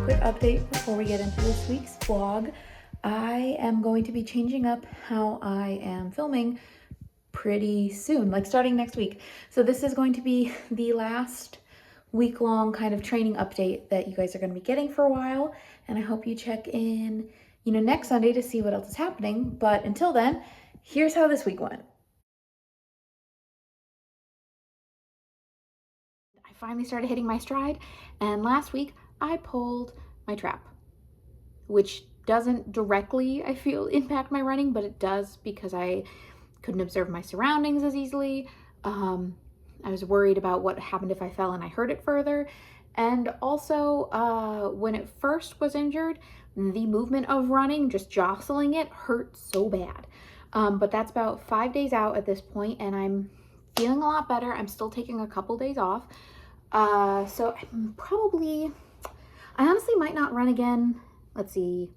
quick update before we get into this week's vlog. I am going to be changing up how I am filming pretty soon, like starting next week. So this is going to be the last week-long kind of training update that you guys are going to be getting for a while. And I hope you check in, next Sunday to see what else is happening. But until then, here's how this week went. I finally started hitting my stride, and last week I pulled my trap, which doesn't directly, I feel, impact my running, but it does because I couldn't observe my surroundings as easily. I was worried about what happened if I fell and I hurt it further. And also, when it first was injured, the movement of running, just jostling it, hurt so bad. But that's about 5 days out at this point, and I'm feeling a lot better. I'm still taking a couple days off. So I honestly might not run again. Let's see,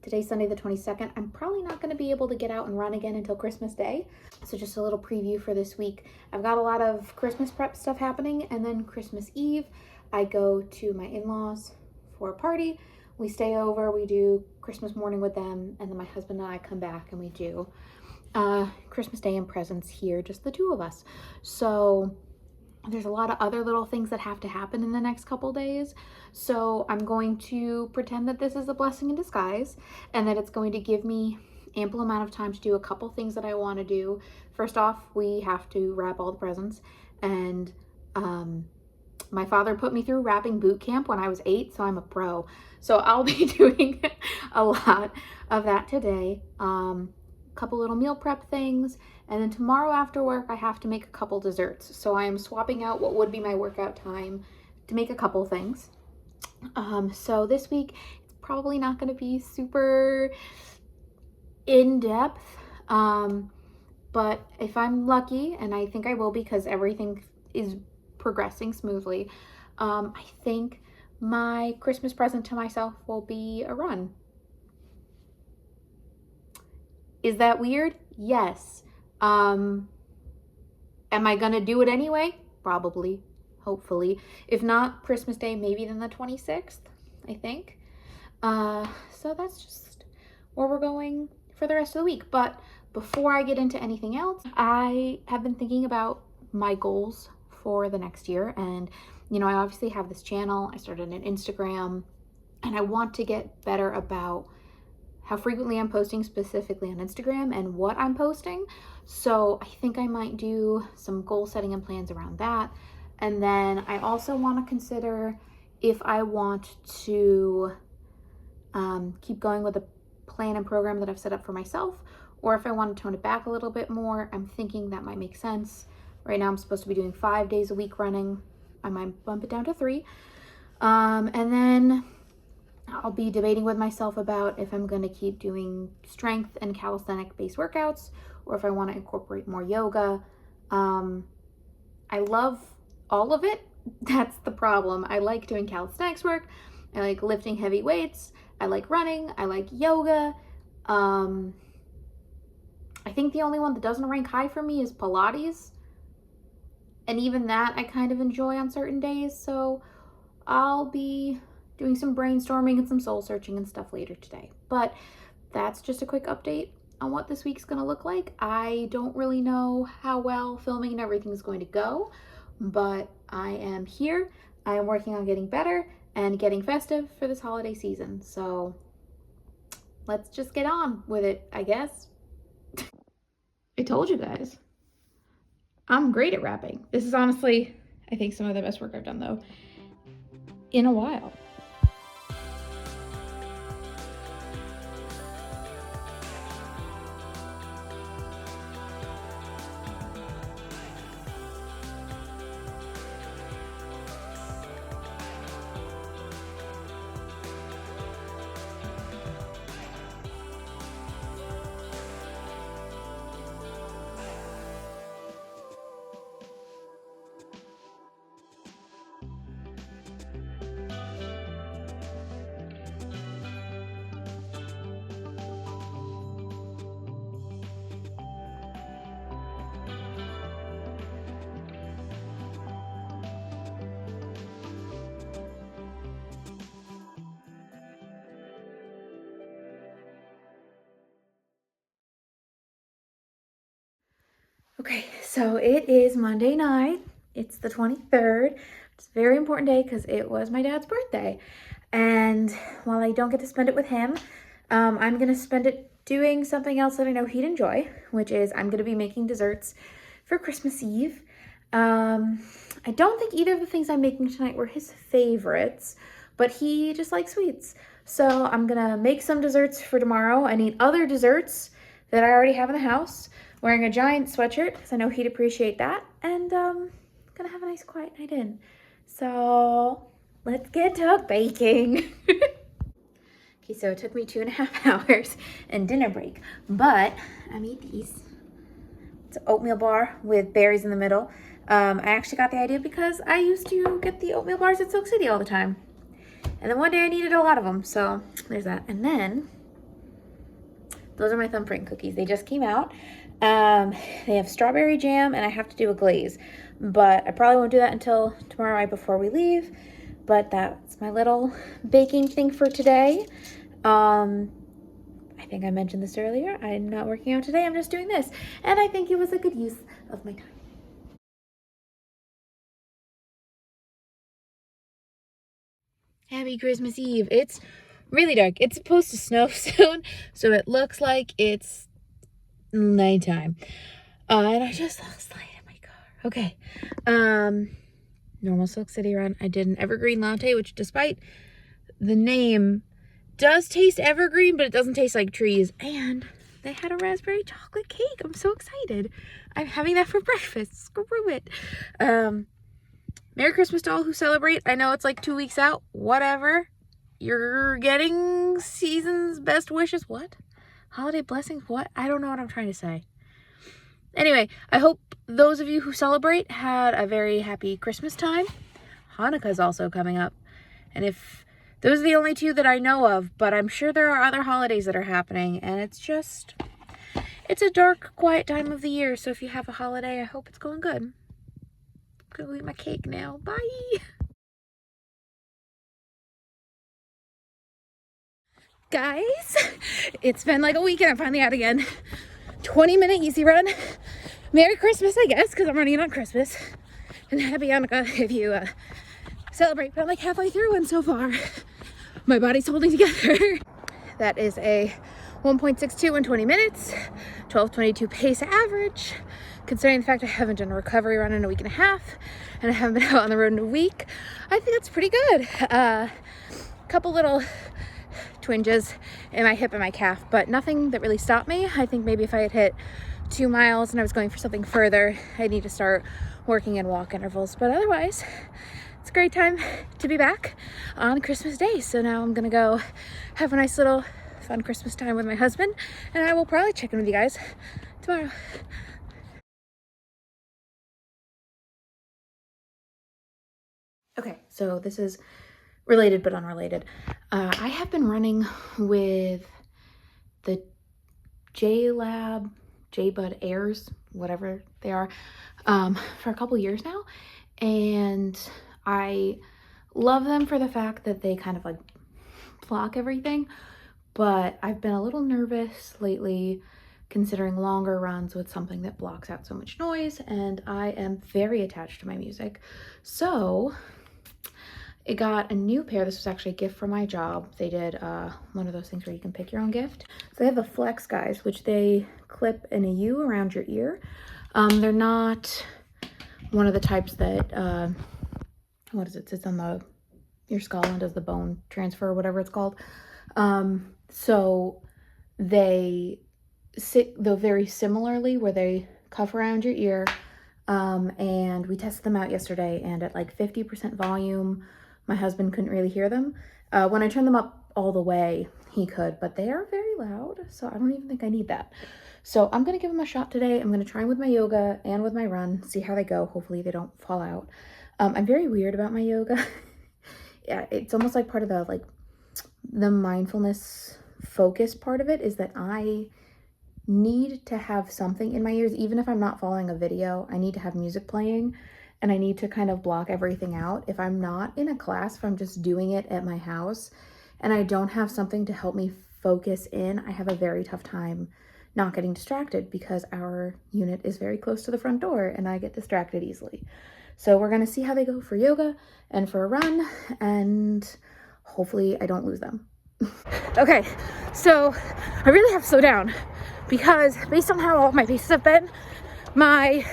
today's Sunday the 22nd. I'm probably not going to be able to get out and run again until Christmas Day. So just a little preview for this week. I've got a lot of Christmas prep stuff happening, and then Christmas Eve, I go to my in-laws for a party. We stay over, we do Christmas morning with them, and then my husband and I come back and we do Christmas Day and presents here, just the two of us. So there's a lot of other little things that have to happen in the next couple days. So I'm going to pretend that this is a blessing in disguise and that it's going to give me ample amount of time to do a couple things that I want to do. First off, we have to wrap all the presents, and my father put me through wrapping boot camp when I was 8, so I'm a pro. So I'll be doing a lot of that today. Couple little meal prep things, and then tomorrow after work I have to make a couple desserts. So I am swapping out what would be my workout time to make a couple things. So this week it's probably not going to be super in-depth, but if I'm lucky, and I think I will because everything is progressing smoothly, I think my Christmas present to myself will be a run. Is that weird? Yes. Am I gonna do it anyway? Probably, hopefully. If not Christmas Day, maybe then the 26th, I think. So that's just where we're going for the rest of the week. But before I get into anything else, I have been thinking about my goals for the next year. And, I obviously have this channel. I started an Instagram, and I want to get better about how frequently I'm posting, specifically on Instagram, and what I'm posting. So I think I might do some goal setting and plans around that. And then I also want to consider if I want to keep going with the plan and program that I've set up for myself, or if I want to tone it back a little bit more. I'm thinking that might make sense. Right now I'm supposed to be doing 5 days a week running. I might bump it down to 3. And then I'll be debating with myself about if I'm going to keep doing strength and calisthenic based workouts, or if I want to incorporate more yoga. I love all of it. That's the problem. I like doing calisthenics work. I like lifting heavy weights. I like running. I like yoga. I think the only one that doesn't rank high for me is Pilates. And even that I kind of enjoy on certain days. So I'll be doing some brainstorming and some soul searching and stuff later today. But that's just a quick update on what this week's gonna look like. I don't really know how well filming and everything is going to go, but I am here. I am working on getting better and getting festive for this holiday season. So let's just get on with it, I guess. I told you guys, I'm great at rapping. This is honestly, I think, some of the best work I've done though in a while. So it is Monday night. It's the 23rd. It's a very important day because it was my dad's birthday. And while I don't get to spend it with him, I'm going to spend it doing something else that I know he'd enjoy, which is I'm going to be making desserts for Christmas Eve. I don't think either of the things I'm making tonight were his favorites, but he just likes sweets. So I'm going to make some desserts for tomorrow. I need other desserts that I already have in the house. Wearing a giant sweatshirt because I know he'd appreciate that. And gonna have a nice quiet night in. So let's get to baking. Okay, so it took me 2.5 hours and dinner break, but I made these. It's an oatmeal bar with berries in the middle. I actually got the idea because I used to get the oatmeal bars at Silk City all the time. And then one day I needed a lot of them, so there's that. And then those are my thumbprint cookies. They just came out. They have strawberry jam and I have to do a glaze, but I probably won't do that until tomorrow right before we leave. But that's my little baking thing for today. I think I mentioned this earlier. I'm not working out today. I'm just doing this. And I think it was a good use of my time. Happy Christmas Eve. It's really dark. It's supposed to snow soon, so it looks like it's nighttime. And I just lost light in my car. Okay. Normal Silk City run. I did an evergreen latte, which despite the name does taste evergreen, but it doesn't taste like trees. And they had a raspberry chocolate cake. I'm so excited. I'm having that for breakfast. Screw it. Merry Christmas to all who celebrate. I know it's like 2 weeks out. Whatever. You're getting season's best wishes. What? Holiday blessings? What? I don't know what I'm trying to say. Anyway, I hope those of you who celebrate had a very happy Christmas time. Hanukkah is also coming up. And if those are the only two that I know of, but I'm sure there are other holidays that are happening. And it's a dark, quiet time of the year. So if you have a holiday, I hope it's going good. I'm going to eat my cake now. Bye. Guys, it's been like a week and I'm finally out again. 20-minute easy run. Merry Christmas, I guess, because I'm running it on Christmas. And happy Hanukkah if you celebrate. But I'm like halfway through and so far my body's holding together. That is a 1.62 in 20 minutes, 12:22 pace average. Considering the fact I haven't done a recovery run in a week and a half and I haven't been out on the road in a week, I think that's pretty good. Couple little twinges in my hip and my calf, but nothing that really stopped me. I think maybe if I had hit 2 miles and I was going for something further, I need to start working in walk intervals. But otherwise, it's a great time to be back on Christmas Day. So now I'm gonna go have a nice little fun Christmas time with my husband, and I will probably check in with you guys tomorrow. Okay, so this is related but unrelated. I have been running with the JLab, JBud Airs, whatever they are, for a couple years now. And I love them for the fact that they kind of like block everything. But I've been a little nervous lately considering longer runs with something that blocks out so much noise. And I am very attached to my music. So I got a new pair. This was actually a gift from my job. They did one of those things where you can pick your own gift. So they have the Flex guys, which they clip in a U around your ear. They're not one of the types that, what is it, sits on your skull and does the bone transfer or whatever it's called. So they sit though very similarly where they cuff around your ear. And we tested them out yesterday, and at like 50% volume, my husband couldn't really hear them. When I turned them up all the way, he could, but they are very loud, so I don't even think I need that. So I'm going to give them a shot today. I'm going to try them with my yoga and with my run, see how they go. Hopefully they don't fall out. I'm very weird about my yoga. Yeah, it's almost like part of the mindfulness focus part of it is that I need to have something in my ears. Even if I'm not following a video, I need to have music playing, and I need to kind of block everything out. If I'm not in a class, if I'm just doing it at my house and I don't have something to help me focus in, I have a very tough time not getting distracted because our unit is very close to the front door and I get distracted easily. So we're gonna see how they go for yoga and for a run, and hopefully I don't lose them. Okay, so I really have to slow down because based on how all my paces have been, my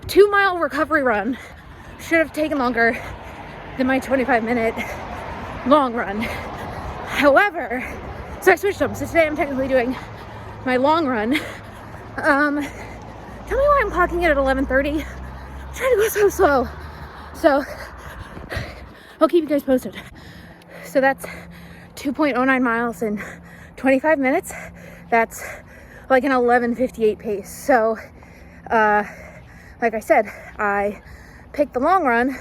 2-mile recovery run should have taken longer than my 25-minute long run. However, so I switched them. So today I'm technically doing my long run. Tell me why I'm clocking it at 11:30. I'm trying to go so slow. So I'll keep you guys posted. So that's 2.09 miles in 25 minutes. That's like an 11:58 pace. So, like I said, I picked the long run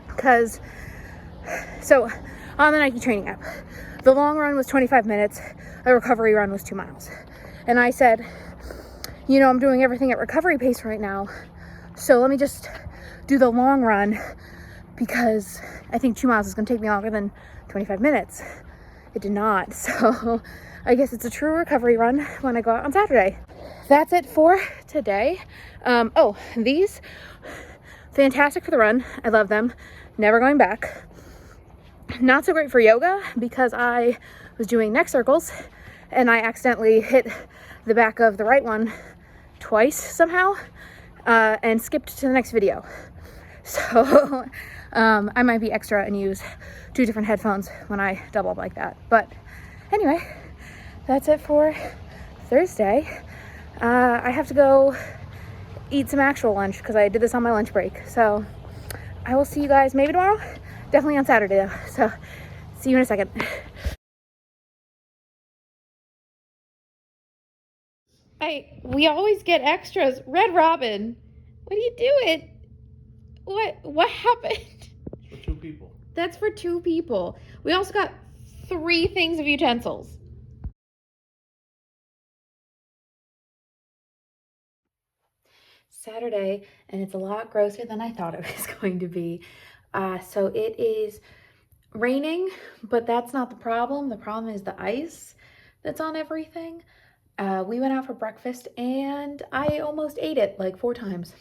because, so on the Nike training app, the long run was 25 minutes, the recovery run was 2 miles. And I said, you know, I'm doing everything at recovery pace right now, so let me just do the long run because I think 2 miles is gonna take me longer than 25 minutes. It did not, so I guess it's a true recovery run when I go out on Saturday. That's it for today. Oh, these, fantastic for the run. I love them, never going back. Not so great for yoga because I was doing neck circles and I accidentally hit the back of the right one twice somehow and skipped to the next video. So I might be extra and use 2 different headphones when I double up like that. But anyway, that's it for Thursday. I have to go eat some actual lunch because I did this on my lunch break. So I will see you guys maybe tomorrow. Definitely on Saturday though. So see you in a second. We always get extras. Red Robin, what are you doing? What happened? For 2 people. That's for 2 people. We also got 3 things of utensils. Saturday, and it's a lot grosser than I thought it was going to be. So it is raining, but that's not the problem. The problem is the ice that's on everything. We went out for breakfast and I almost ate it like 4 times.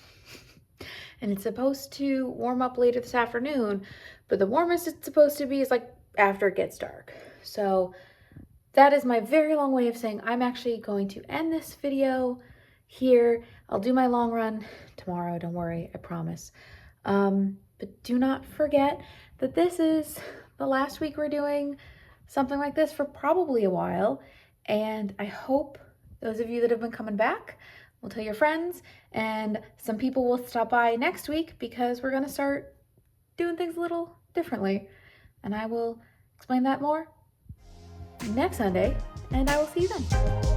And it's supposed to warm up later this afternoon, but the warmest it's supposed to be is like after it gets dark. So that is my very long way of saying I'm actually going to end this video here. I'll do my long run tomorrow, don't worry, I promise. But do not forget that this is the last week we're doing something like this for probably a while. And I hope those of you that have been coming back will tell your friends, and some people will stop by next week because we're gonna start doing things a little differently. And I will explain that more next Sunday, and I will see you then.